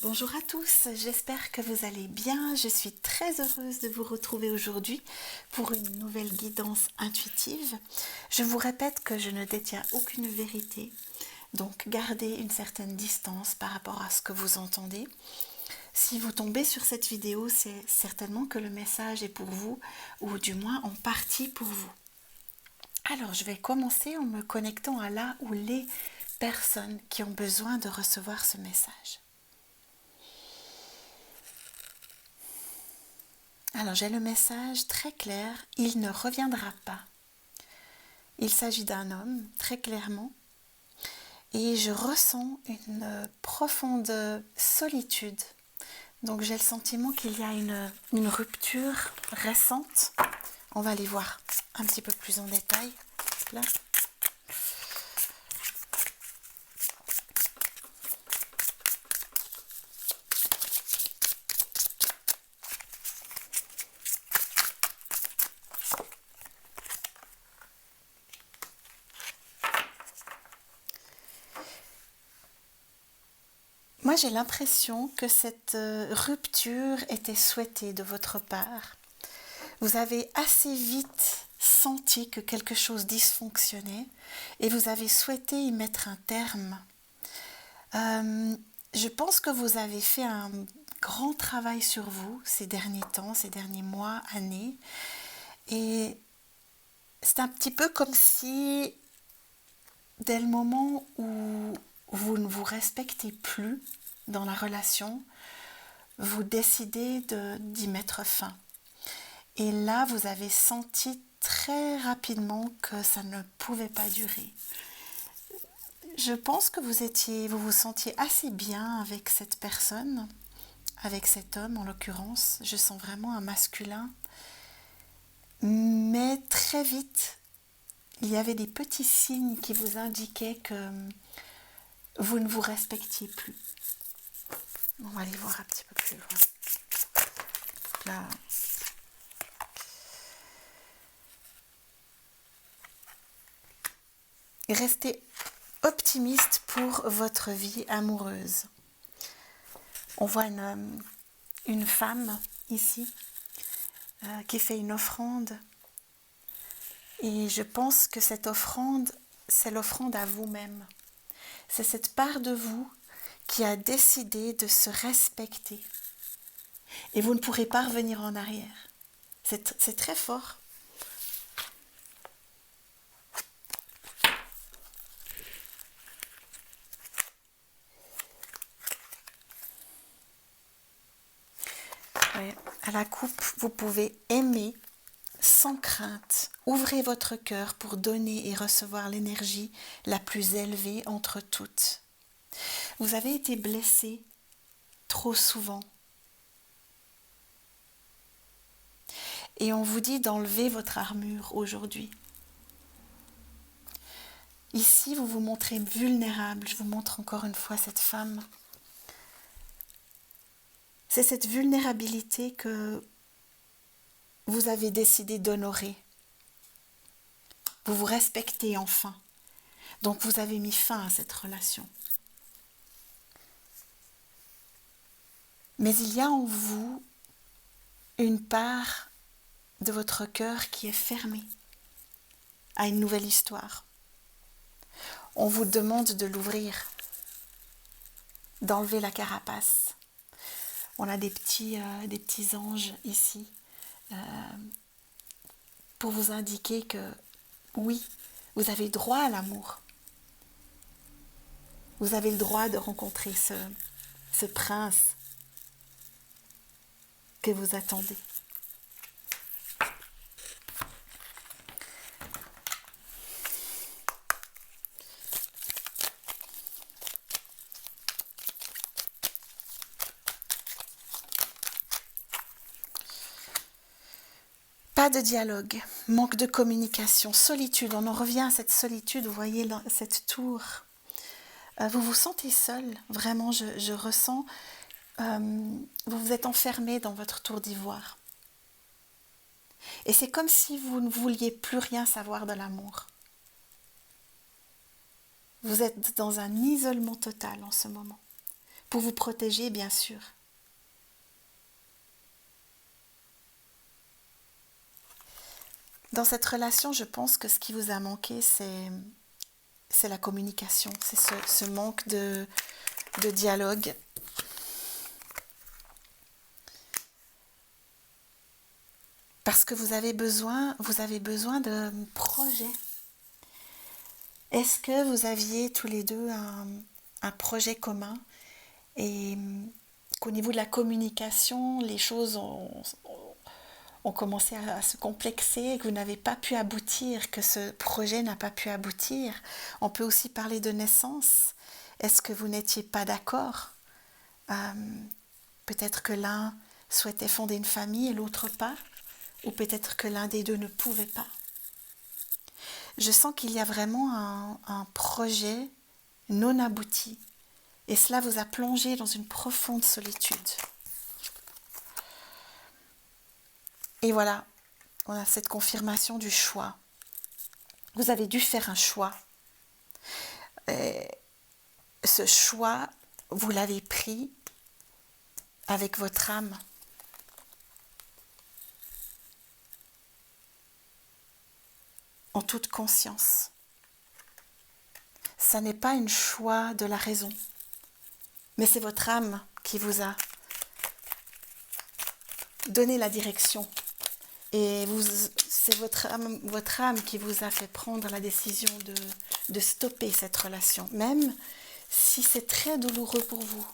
Bonjour à tous, j'espère que vous allez bien. Je suis très heureuse de vous retrouver aujourd'hui pour une nouvelle guidance intuitive. Je vous répète que je ne détiens aucune vérité, donc gardez une certaine distance par rapport à ce que vous entendez. Si vous tombez sur cette vidéo, c'est certainement que le message est pour vous, ou du moins en partie pour vous. Alors, je vais commencer en me connectant à là ou les personnes qui ont besoin de recevoir ce message. Alors j'ai le message très clair, il ne reviendra pas. Il s'agit d'un homme, très clairement, et je ressens une profonde solitude. Donc j'ai le sentiment qu'il y a une rupture récente. On va aller voir un petit peu plus en détail. Là. Moi, j'ai l'impression que cette rupture était souhaitée de votre part. Vous avez assez vite senti que quelque chose dysfonctionnait et vous avez souhaité y mettre un terme. Je pense que vous avez fait un grand travail sur vous ces derniers temps, ces derniers mois, années. Et c'est un petit peu comme si, dès le moment où vous ne vous respectez plus dans la relation, vous décidez d'y mettre fin. Et là, vous avez senti très rapidement que ça ne pouvait pas durer. Je pense que vous vous sentiez assez bien avec cette personne, avec cet homme en l'occurrence. Je sens vraiment un masculin. Mais très vite, il y avait des petits signes qui vous indiquaient que vous ne vous respectiez plus. On va aller voir un petit peu plus loin. Là. Restez optimiste pour votre vie amoureuse. On voit une femme ici qui fait une offrande. Et je pense que cette offrande, c'est l'offrande à vous-même. C'est cette part de vous qui a décidé de se respecter. Et vous ne pourrez pas revenir en arrière. C'est très fort. Ouais. À la coupe, vous pouvez aimer sans crainte. Ouvrez votre cœur pour donner et recevoir l'énergie la plus élevée entre toutes. Vous avez été blessé trop souvent. Et on vous dit d'enlever votre armure aujourd'hui. Ici, vous vous montrez vulnérable. Je vous montre encore une fois cette femme. C'est cette vulnérabilité que vous avez décidé d'honorer. Vous vous respectez enfin. Donc vous avez mis fin à cette relation. Mais il y a en vous une part de votre cœur qui est fermée à une nouvelle histoire. On vous demande de l'ouvrir, d'enlever la carapace. On a des petits anges ici pour vous indiquer que oui, vous avez droit à l'amour. Vous avez le droit de rencontrer ce prince que vous attendez. Pas de dialogue, manque de communication, solitude. On en revient à cette solitude, vous voyez cette tour. Vous vous sentez seul, vraiment, je ressens. Vous vous êtes enfermé dans votre tour d'ivoire. Et c'est comme si vous ne vouliez plus rien savoir de l'amour. Vous êtes dans un isolement total en ce moment. pour vous protéger, bien sûr. Dans cette relation, je pense que ce qui vous a manqué, c'est la communication, c'est ce manque de dialogue. Parce que vous avez besoin de projets. Est-ce que vous aviez tous les deux un projet commun et qu'au niveau de la communication, les choses ont commencé à se complexer et que vous n'avez pas pu aboutir, que ce projet n'a pas pu aboutir? On peut aussi parler de naissance. Est-ce que vous n'étiez pas d'accord? Peut-être que l'un souhaitait fonder une famille et l'autre pas, ou peut-être que l'un des deux ne pouvait pas. Je sens qu'il y a vraiment un projet non abouti et cela vous a plongé dans une profonde solitude. Et voilà, on a cette confirmation du choix. Vous avez dû faire un choix. Et ce choix, vous l'avez pris avec votre âme. En toute conscience. Ça n'est pas un choix de la raison, mais c'est votre âme qui vous a donné la direction. Et c'est votre âme qui vous a fait prendre la décision de stopper cette relation, même si c'est très douloureux pour vous.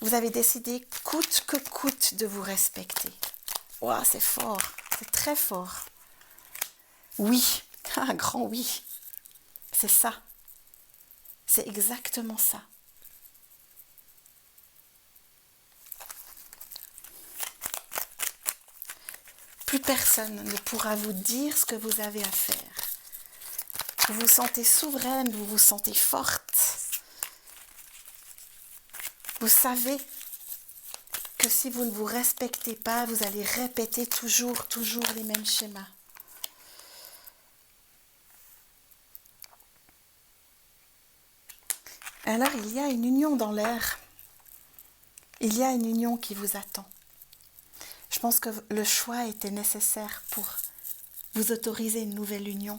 Vous avez décidé coûte que coûte de vous respecter. Ouah, c'est fort, c'est très fort. Oui, un grand oui. C'est ça. C'est exactement ça. Plus personne ne pourra vous dire ce que vous avez à faire. Vous vous sentez souveraine, vous vous sentez forte. Vous savez que si vous ne vous respectez pas, vous allez répéter toujours les mêmes schémas. Alors il y a une union dans l'air. Il y a une union qui vous attend. Je pense que le choix était nécessaire pour vous autoriser une nouvelle union.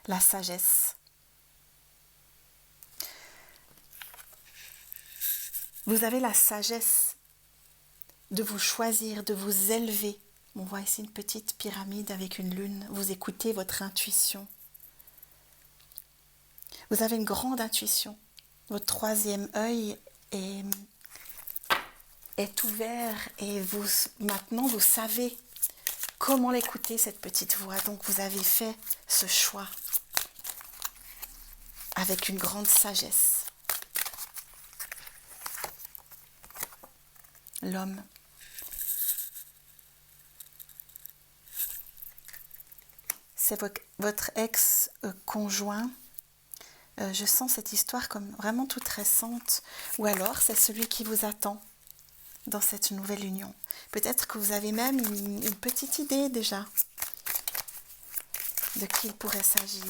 La sagesse. Vous avez la sagesse de vous choisir, de vous élever. On voit ici une petite pyramide avec une lune. Vous écoutez votre intuition. Vous avez une grande intuition. Votre troisième œil est ouvert et maintenant vous savez comment l'écouter, cette petite voix. Donc vous avez fait ce choix avec une grande sagesse. L'homme. C'est votre ex-conjoint. Je sens cette histoire comme vraiment toute récente. Ou alors c'est celui qui vous attend dans cette nouvelle union. Peut-être que vous avez même une petite idée déjà de qui il pourrait s'agir.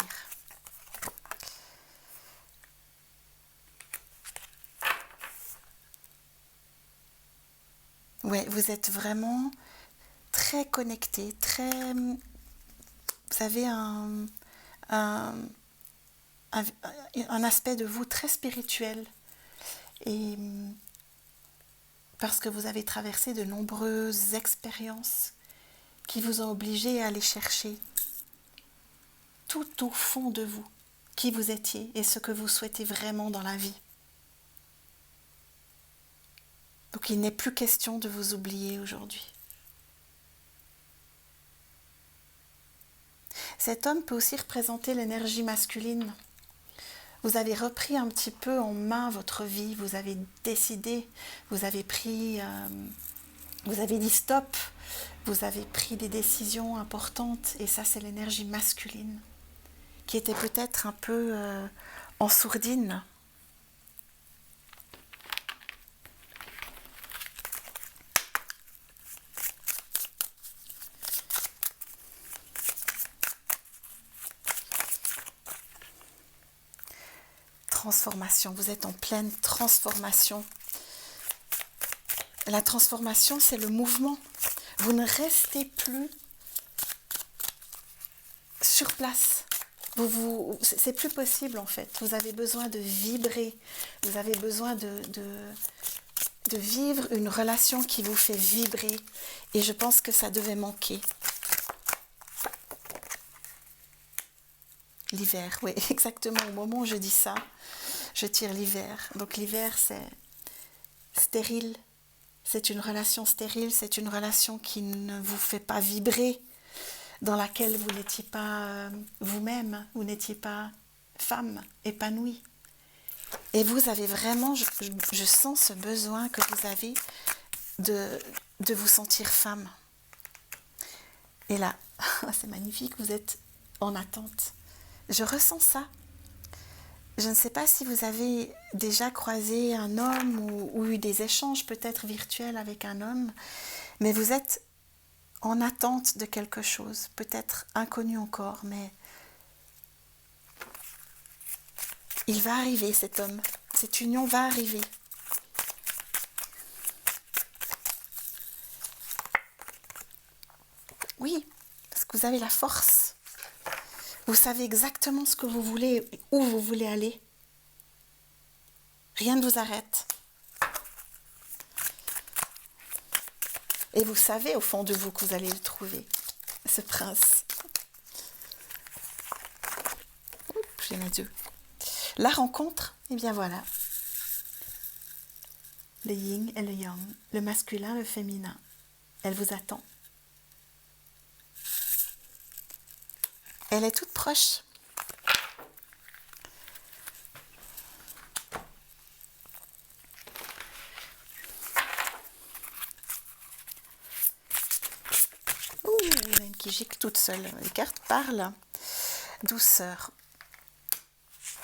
Ouais, vous êtes vraiment très connecté, très... Vous avez un aspect de vous très spirituel. Et parce que vous avez traversé de nombreuses expériences qui vous ont obligé à aller chercher tout au fond de vous qui vous étiez et ce que vous souhaitez vraiment dans la vie. Donc il n'est plus question de vous oublier aujourd'hui. Cet homme peut aussi représenter l'énergie masculine. Vous avez repris un petit peu en main votre vie, vous avez décidé, vous avez pris, vous avez dit stop, vous avez pris des décisions importantes et ça c'est l'énergie masculine qui était peut-être un peu en sourdine. Transformation, vous êtes en pleine transformation. La transformation, c'est le mouvement. Vous ne restez plus sur place. C'est plus possible en fait. Vous avez besoin de vibrer. Vous avez besoin de vivre une relation qui vous fait vibrer. Et je pense que ça devait manquer. L'hiver, oui, exactement. Au moment où je dis ça, je tire l'hiver. Donc l'hiver, c'est stérile. C'est une relation stérile. C'est une relation qui ne vous fait pas vibrer, dans laquelle vous n'étiez pas vous-même, vous n'étiez pas femme épanouie. Et vous avez vraiment, je sens ce besoin que vous avez de vous sentir femme. Et là, c'est magnifique, vous êtes en attente. Je ressens ça. Je ne sais pas si vous avez déjà croisé un homme ou eu des échanges peut-être virtuels avec un homme, mais vous êtes en attente de quelque chose, peut-être inconnu encore, mais il va arriver cet homme, cette union va arriver. Oui, parce que vous avez la force. Vous savez exactement ce que vous voulez, où vous voulez aller. Rien ne vous arrête. Et vous savez au fond de vous que vous allez le trouver, ce prince. Oups, j'ai mes deux. La rencontre, eh bien voilà. Le yin et le yang, le masculin, le féminin. Elle vous attend. Elle est toute proche. Ouh, il y en a une qui gicle toute seule. Les cartes parlent. Douceur.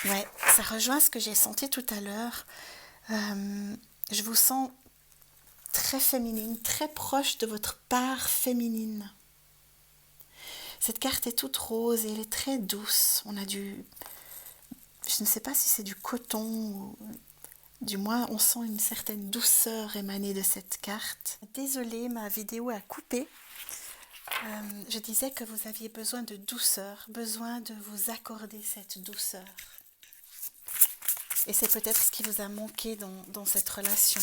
Ouais, ça rejoint ce que j'ai senti tout à l'heure. Je vous sens très féminine, très proche de votre part féminine. Cette carte est toute rose et elle est très douce. On a je ne sais pas si c'est du coton ou du moins on sent une certaine douceur émanée de cette carte. Désolée, ma vidéo a coupé. Je disais que vous aviez besoin de douceur, besoin de vous accorder cette douceur. Et c'est peut-être ce qui vous a manqué dans cette relation.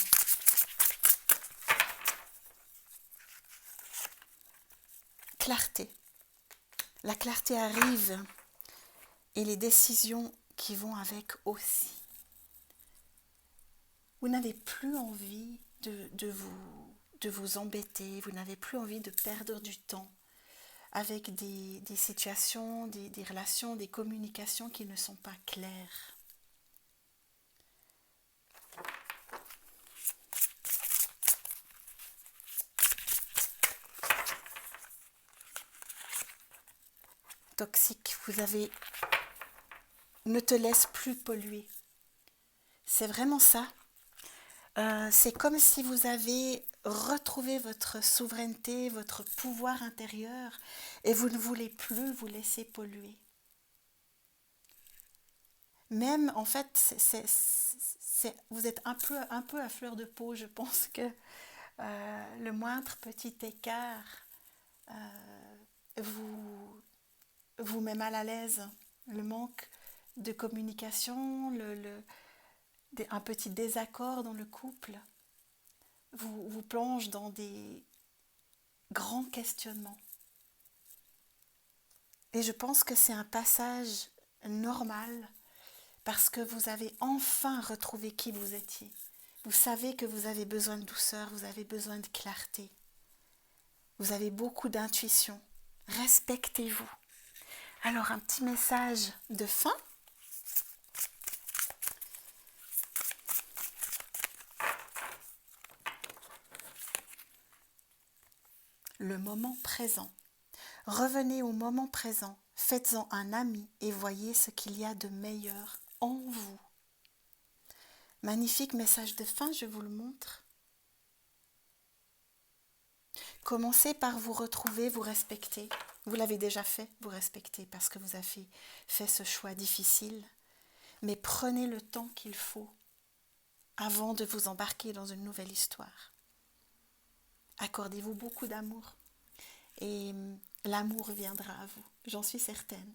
Clarté. La clarté arrive et les décisions qui vont avec aussi. Vous n'avez plus envie de vous embêter, vous n'avez plus envie de perdre du temps avec des situations, des relations, des communications qui ne sont pas claires. Toxique, ne te laisse plus polluer. C'est vraiment ça. C'est comme si vous avez retrouvé votre souveraineté, votre pouvoir intérieur et vous ne voulez plus vous laisser polluer. Même en fait, vous êtes un peu à fleur de peau. Je pense que le moindre petit écart vous met mal à l'aise. Le manque de communication, un petit désaccord dans le couple vous plonge dans des grands questionnements. Et je pense que c'est un passage normal parce que vous avez enfin retrouvé qui vous étiez. Vous savez que vous avez besoin de douceur, vous avez besoin de clarté. Vous avez beaucoup d'intuition. Respectez-vous. Alors un petit message de fin. le moment présent. Revenez au moment présent, faites-en un ami et voyez ce qu'il y a de meilleur en vous. Magnifique message de fin, je vous le montre. Commencez par vous retrouver, vous respecter. Vous l'avez déjà fait, vous respectez parce que vous avez fait ce choix difficile. Mais prenez le temps qu'il faut avant de vous embarquer dans une nouvelle histoire. Accordez-vous beaucoup d'amour et l'amour viendra à vous, j'en suis certaine.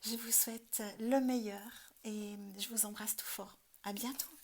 Je vous souhaite le meilleur et je vous embrasse tout fort. À bientôt.